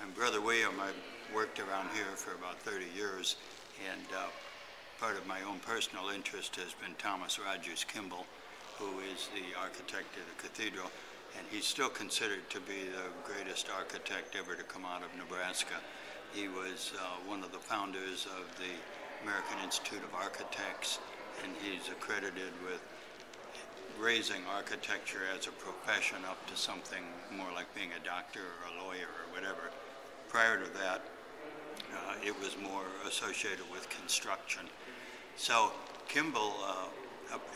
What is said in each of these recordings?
I'm Brother William. I've worked around here for about 30 years, and part of my own personal interest has been Thomas Rogers Kimball, who is the architect of the cathedral, and he's still considered to be the greatest architect ever to come out of Nebraska. He was one of the founders of the American Institute of Architects, and he's accredited with raising architecture as a profession up to something more like being a doctor or a lawyer or whatever. Prior to that, it was more associated with construction. So Kimball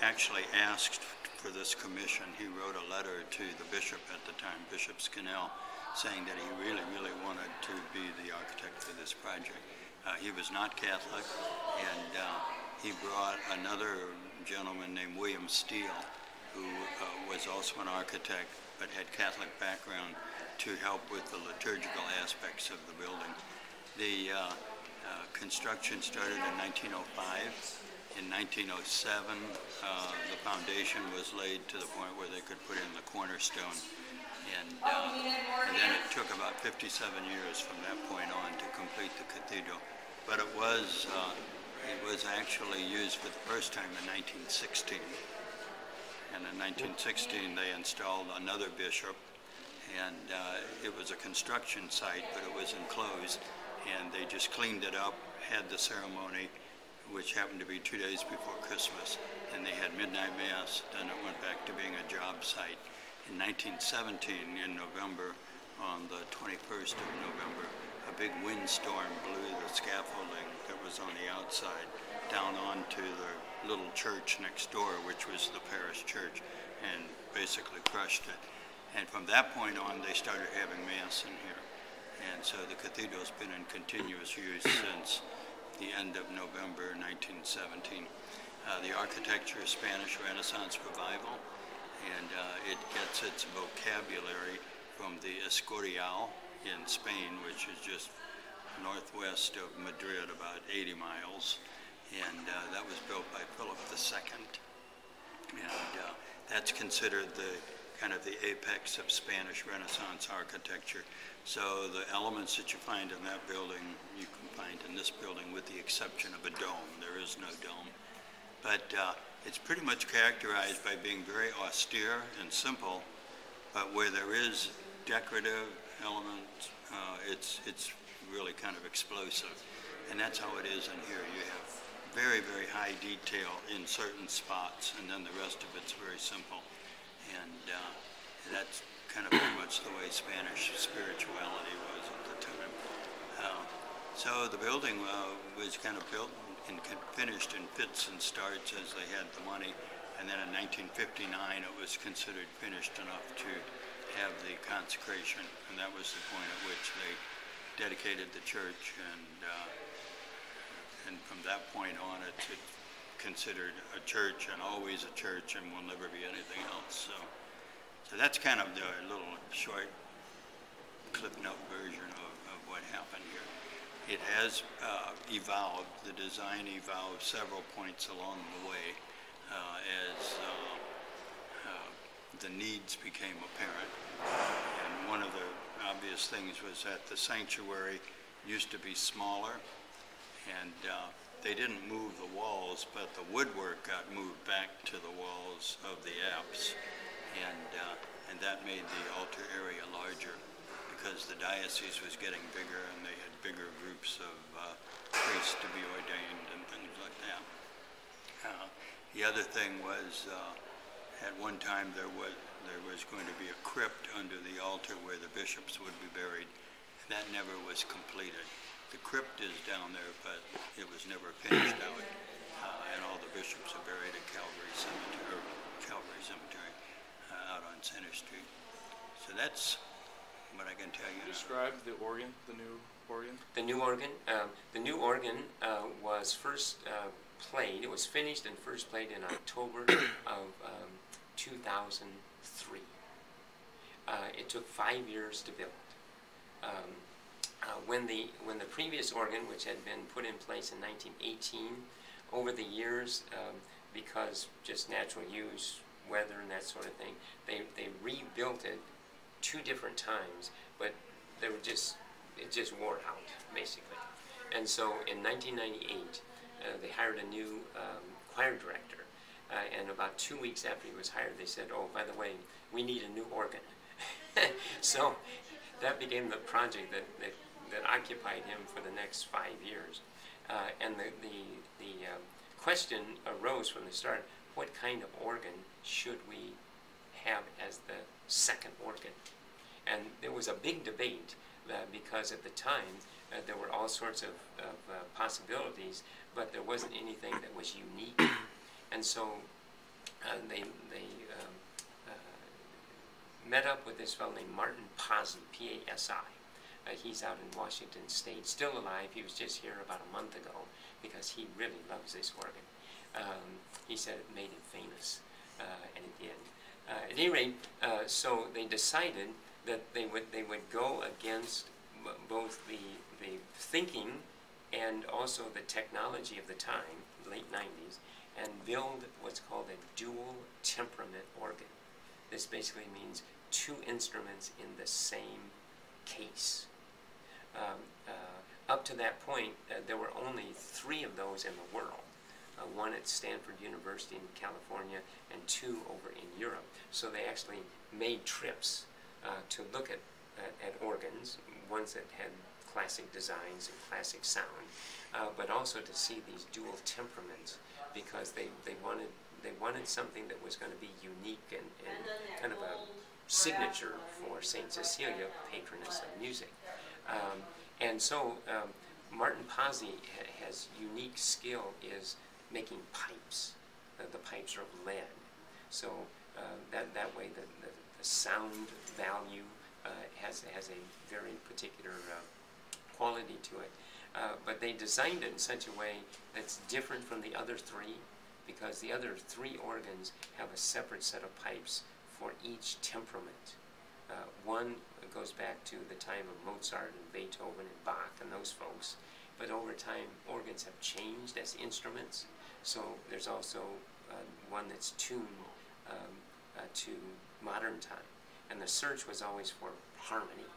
actually asked for this commission. He wrote a letter to the bishop at the time, Bishop Scannell, saying that he really, really wanted to be the architect for this project. He was not Catholic, and he brought another gentleman named William Steele, who was also an architect but had Catholic background, to help with the liturgical aspects of the building. The construction started in 1905. In 1907, the foundation was laid to the point where they could put in the cornerstone. And then it took about 57 years from that point on to complete the cathedral. But it was actually used for the first time in 1916. And in 1916, they installed another bishop, and it was a construction site, but it was enclosed, and they just cleaned it up, had the ceremony, which happened to be 2 days before Christmas, and they had midnight mass. Then it went back to being a job site. In 1917, in November, on the 21st of November, a big windstorm blew the scaffolding that was on the outside down onto the little church next door, which was the parish church, and basically crushed it. And from that point on, they started having mass in here. And so the cathedral's been in continuous use since the end of November 1917. The architecture is Spanish Renaissance Revival, and it gets its vocabulary from the Escorial in Spain, which is just northwest of Madrid, about 80 miles. And that was built by Philip II. And that's considered the kind of the apex of Spanish Renaissance architecture. So the elements that you find in that building, you can find in this building, with the exception of a dome. There is no dome. But it's pretty much characterized by being very austere and simple, but where there is decorative elements, it's really kind of explosive. And that's how it is in here. You have very, very high detail in certain spots, and then the rest of it's very simple. And that's kind of pretty much the way Spanish spirituality was at the time. So the building was kind of built and finished in fits and starts as they had the money. And then in 1959, it was considered finished enough to have the consecration. And that was the point at which they dedicated the church. And from that point on, it's considered a church and always a church and will never be anything else. So that's kind of the little short clip note version of what happened here. It has evolved. The design evolved several points along the way as the needs became apparent. And one of the obvious things was that the sanctuary used to be smaller, and they didn't move the walls, but the woodwork got moved back to the walls of the apse, and that made the altar area larger because the diocese was getting bigger, and they had bigger groups of priests to be ordained and things like that. The other thing was, at one time there was going to be a crypt under the altar where the bishops would be buried. That never was completed. The crypt is down there, but it was never finished out, and all the bishops are buried at Calvary Cemetery out on Center Street. So that's what I can tell you. Describe the organ, the new organ. The new organ. The new organ was first played. It was finished and first played in October of 2003. It took 5 years to build. When the previous organ, which had been put in place in 1918, over the years, because just natural use, weather and that sort of thing, they rebuilt it 2 different times, but they were just it just wore out, basically. And so in 1998, they hired a new choir director. And about 2 weeks after he was hired, they said, oh, by the way, we need a new organ. So that became the project that occupied him for the next 5 years. And the question arose from the start, what kind of organ should we have as the second organ? And there was a big debate because at the time there were all sorts of possibilities, but there wasn't anything that was unique. And so they met up with this fellow named Martin Pasi, P-A-S-I. He's out in Washington State, still alive. He was just here about a month ago because he really loves this organ. He said it made him famous, and it did. At any rate, so they decided that they would go against both the thinking and also the technology of the time, late 90s, and build what's called a dual temperament organ. This basically means two instruments in the same case. Up to that point, there were only 3 of those in the world. One at Stanford University in California and 2 over in Europe. So they actually made trips to look at organs, ones that had classic designs and classic sound, but also to see these dual temperaments, because they wanted something that was going to be unique and kind of a signature for St. Cecilia, patroness of music. And so Martin Pasi has unique skill is making pipes. The pipes are of lead. So that way the sound value has a very particular quality to it. But they designed it in such a way that's different from the other 3, because the other 3 organs have a separate set of pipes for each temperament. One goes back to the time of Mozart and Beethoven and Bach and those folks, but over time organs have changed as instruments. So there's also one that's tuned to modern time, and the search was always for harmony,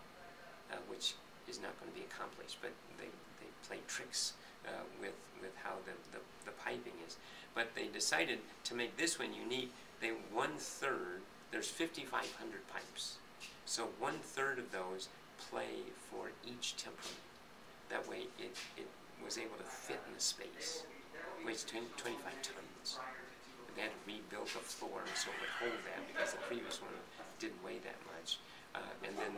which is not going to be accomplished, but they play tricks with how the piping is. But they decided to make this one unique. They 1/3, there's 5,500 pipes, so 1/3 of those play for each temperament. That way it was able to fit in the space. It weighs 25 tons. They had to rebuild the floor so it would hold that, because the previous one didn't weigh that much. And then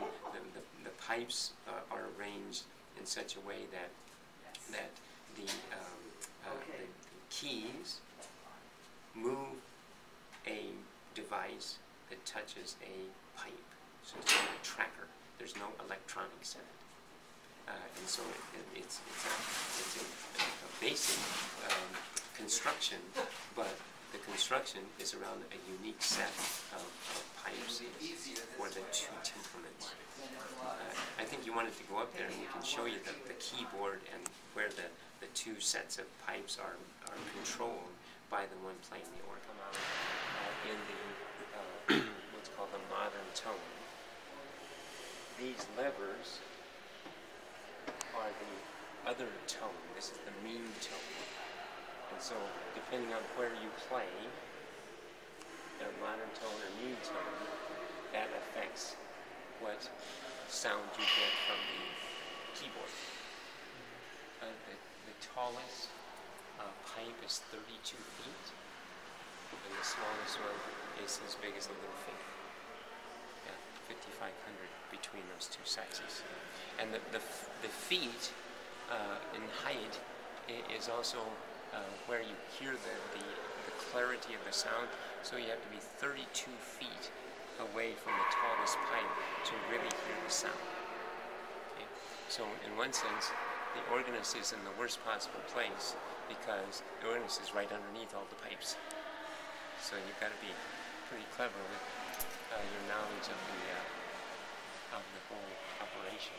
the pipes are arranged in such a way that the keys move a device that touches a pipe. So it's not a tracker. There's no electronics in it. And so it's a basic construction, but the construction is around a unique set of pipes for the 2 temperaments. I think you wanted to go up there and we can show you the keyboard and where the 2 sets of pipes are controlled by the one playing the organ. In the what's called the modern tone, these levers are the other tone. This is the mean tone. And so, depending on where you play, the modern tone or mean tone, that affects what sound you get from the keyboard. The tallest pipe is 32 feet, and the smallest one is as big as a little finger. Yeah, 5,500 between those 2 sizes. And the feet in height is also where you hear the clarity of the sound. So you have to be 32 feet away from the tallest pipe to really hear the sound. Okay? So in one sense, the organist is in the worst possible place because the organist is right underneath all the pipes. So you've got to be pretty clever with your knowledge of the whole operation.